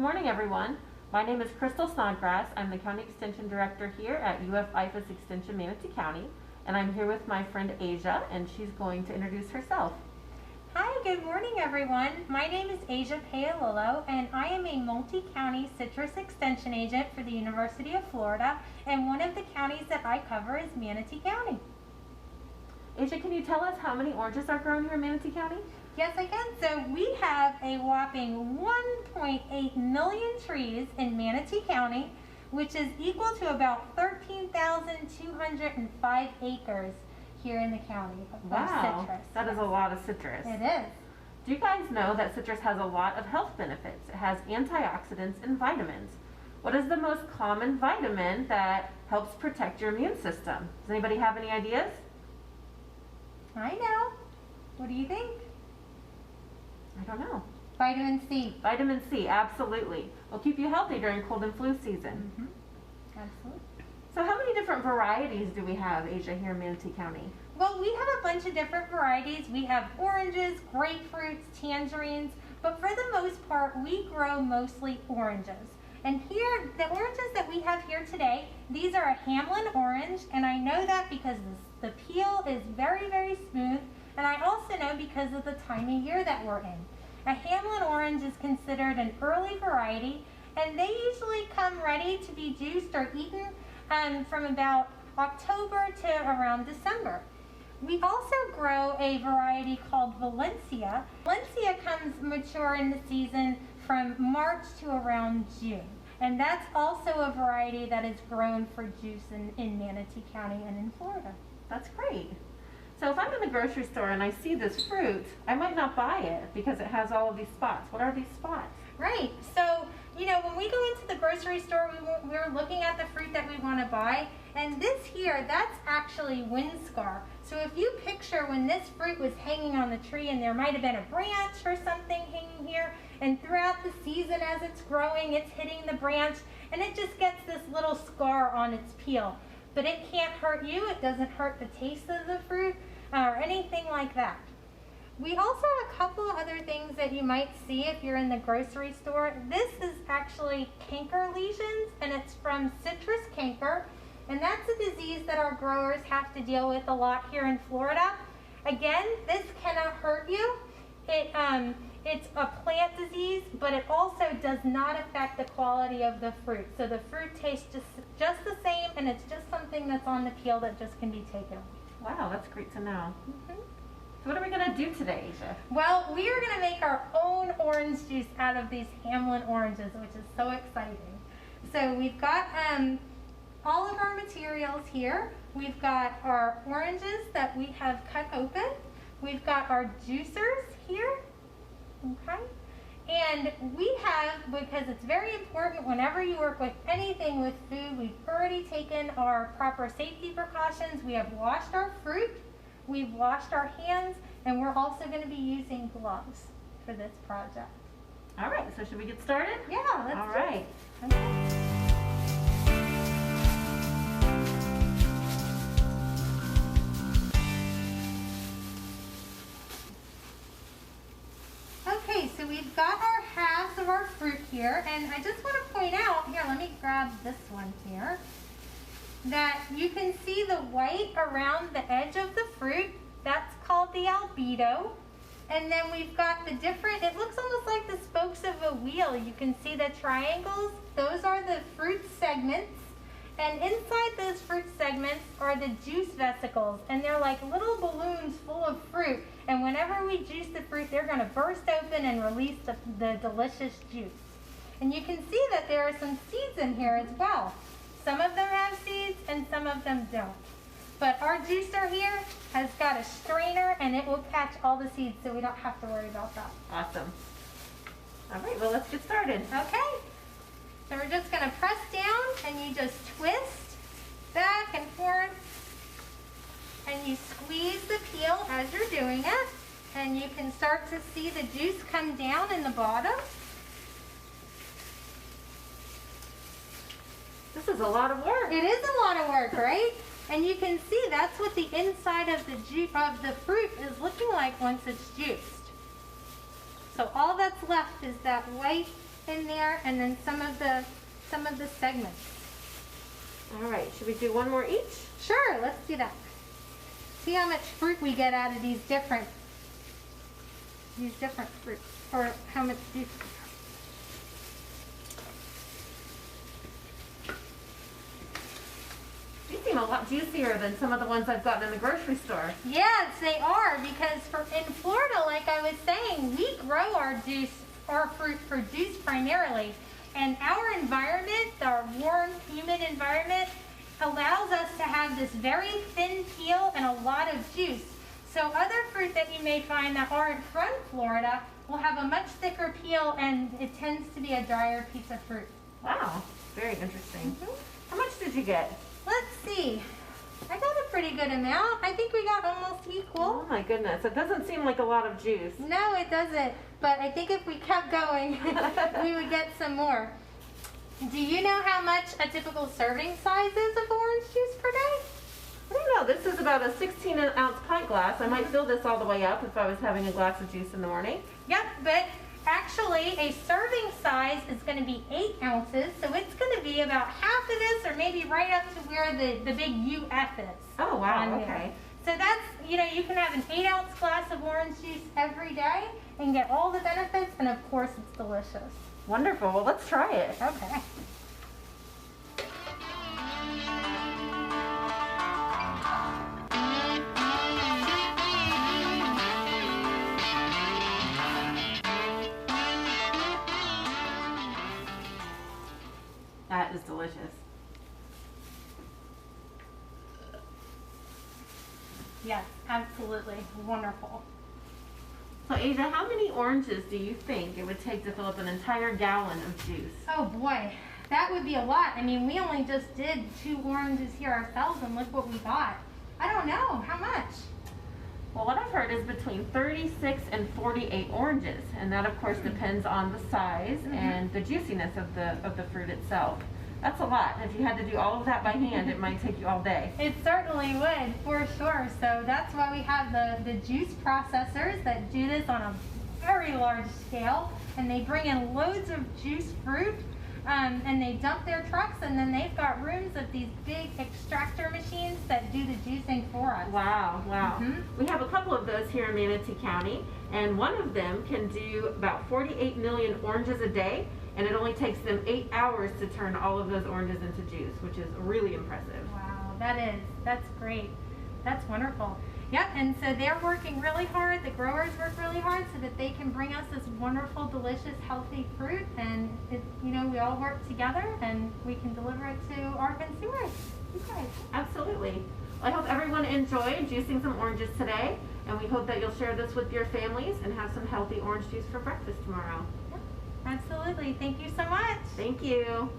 morning, everyone. My name is Crystal Snodgrass. I'm the County Extension Director here at UF-IFAS Extension Manatee County, and I'm here with my friend Asia, and she's going to introduce herself. Hi, good morning, everyone. My name is Asia Paolillo, and I am a multi-county citrus extension agent for the University of Florida, and one of the counties that I cover is Manatee County. Asia, can you tell us how many oranges are grown here in Manatee County? Yes, I can. So we have a whopping 1.8 million trees in Manatee County, which is equal to about 13,205 acres here in the county of citrus. That is a lot of citrus. It is. Do you guys know that citrus has a lot of health benefits? It has antioxidants and vitamins. What is the most common vitamin that helps protect your immune system? Does anybody have any ideas? I know. What do you think? I don't know. Vitamin C. Vitamin C, absolutely. Will keep you healthy during cold and flu season. Absolutely. So how many different varieties do we have, Asia, here in Manatee County? Well, we have a bunch of different varieties. We have oranges, grapefruits, tangerines, but for the most part, we grow mostly oranges. And here, the oranges that we have here today, these are a Hamlin orange, and I know that because the peel is very, very smooth, and I also know because of the time of year that we're in. A Hamlin orange is considered an early variety, and they usually come ready to be juiced or eaten from about October to around December. We also grow a variety called Valencia. Valencia comes mature in the season from March to around June. And that's also a variety that is grown for juice in Manatee County and in Florida. That's great. So if I'm in the grocery store and I see this fruit, I might not buy it because it has all of these spots. What are these spots? Right. So, you know, when we go into the grocery store, we're looking at the fruit that we want to buy. And this here, that's actually wind scar. So if you picture when this fruit was hanging on the tree and there might have been a branch or something hanging here, and throughout the season as it's growing, it's hitting the branch, and it just gets this little scar on its peel. But it can't hurt you. It doesn't hurt the taste of the fruit or anything like that. We also have a couple other things that you might see if you're in the grocery store. This is actually canker lesions, and it's from citrus canker, and that's a disease that our growers have to deal with a lot here in Florida. Again, this cannot hurt you. It's a plant disease, but it also does not affect the quality of the fruit. So the fruit tastes just the same, and it's just something that's on the peel that just can be taken. Wow, that's great to know. So what are we going to do today, Asia? Well, we are going to make our own orange juice out of these Hamlin oranges, which is so exciting. So we've got all of our materials here. We've got our oranges that we have cut open. We've got our juicers here. Okay, and we have, because it's very important whenever you work with anything with food, we've already taken our proper safety precautions. We have washed our fruit, we've washed our hands, and we're also going to be using gloves for this project. All right, so should we get started? Yeah, let's All do right. it. Okay. Okay, so we've got our halves of our fruit here, and I just want to point out, here, let me grab this one here, that you can see the white around the edge of the fruit. That's called the albedo. And then we've got the different, it looks almost like the spokes of a wheel. You can see the triangles. Those are the fruit segments. And inside those fruit segments are the juice vesicles, and they're like little balloons full of fruit. And whenever we juice the fruit, they're going to burst open and release the delicious juice. And you can see that there are some seeds in here as well. Some of them have seeds and some of them don't. But our juicer here has got a strainer, and it will catch all the seeds, so we don't have to worry about that. Awesome. All right, well, let's get started. Okay. So we're just going to press down, and you just twist back and forth, and you squeeze the peel as you're doing it, and you can start to see the juice come down in the bottom. This is a lot of work. It is a lot of work, right? And you can see that's what the inside of the fruit is looking like once it's juiced. So all that's left is that white in there, and then some of the segments. All right, should we do one more each? Sure, let's do that. See how much fruit we get out of these different fruits, or how much juice. These seem a lot juicier than some of the ones I've gotten in the grocery store. Yes, they are, because in Florida, like I was saying, we grow our fruit for juice primarily. And our environment, our warm, humid environment, allows us to have this very thin peel and a lot of juice. So other fruit that you may find that aren't from Florida will have a much thicker peel, and it tends to be a drier piece of fruit. Wow, very interesting. How much did you get? Let's see. I got a pretty good amount. I think we got almost equal. Oh my goodness, it doesn't seem like a lot of juice. No, it doesn't. But I think if we kept going, we would get some more. Do you know how much a typical serving size is of orange juice per day? I don't know, this is about a 16-ounce pint glass. I might fill this all the way up if I was having a glass of juice in the morning. Yep, but actually a serving size is going to be 8 ounces, so it's going to be about half of this, or maybe right up to where the big UF is. Oh wow, okay. So that's, you can have an 8-ounce glass of orange juice every day and get all the benefits, and of course it's delicious. Wonderful, well let's try it. Okay. That is delicious. Yes, absolutely wonderful. So Asia, how many oranges do you think it would take to fill up an entire gallon of juice? Oh boy, that would be a lot. I mean, we only just did 2 oranges here ourselves, and look what we got. I don't know, how much? Well, what I've heard is between 36 and 48 oranges, and that of course depends on the size and the juiciness of the fruit itself. That's a lot. If you had to do all of that by hand, it might take you all day. It certainly would, for sure. So that's why we have the juice processors that do this on a very large scale, and they bring in loads of juice fruit, and they dump their trucks, and then they've got rooms of these big extractor machines that do the juicing for us. Wow, wow. We have a couple of those here in Manatee County, and one of them can do about 48 million oranges a day, and it only takes them 8 hours to turn all of those oranges into juice, which is really impressive. Wow, that's great. That's wonderful. Yep, and so they're working really hard, the growers work really hard so that they can bring us this wonderful, delicious, healthy fruit, and we all work together and we can deliver it to our consumers. Okay, absolutely. Well, I hope everyone enjoyed juicing some oranges today, and we hope that you'll share this with your families and have some healthy orange juice for breakfast tomorrow. Absolutely. Thank you so much. Thank you.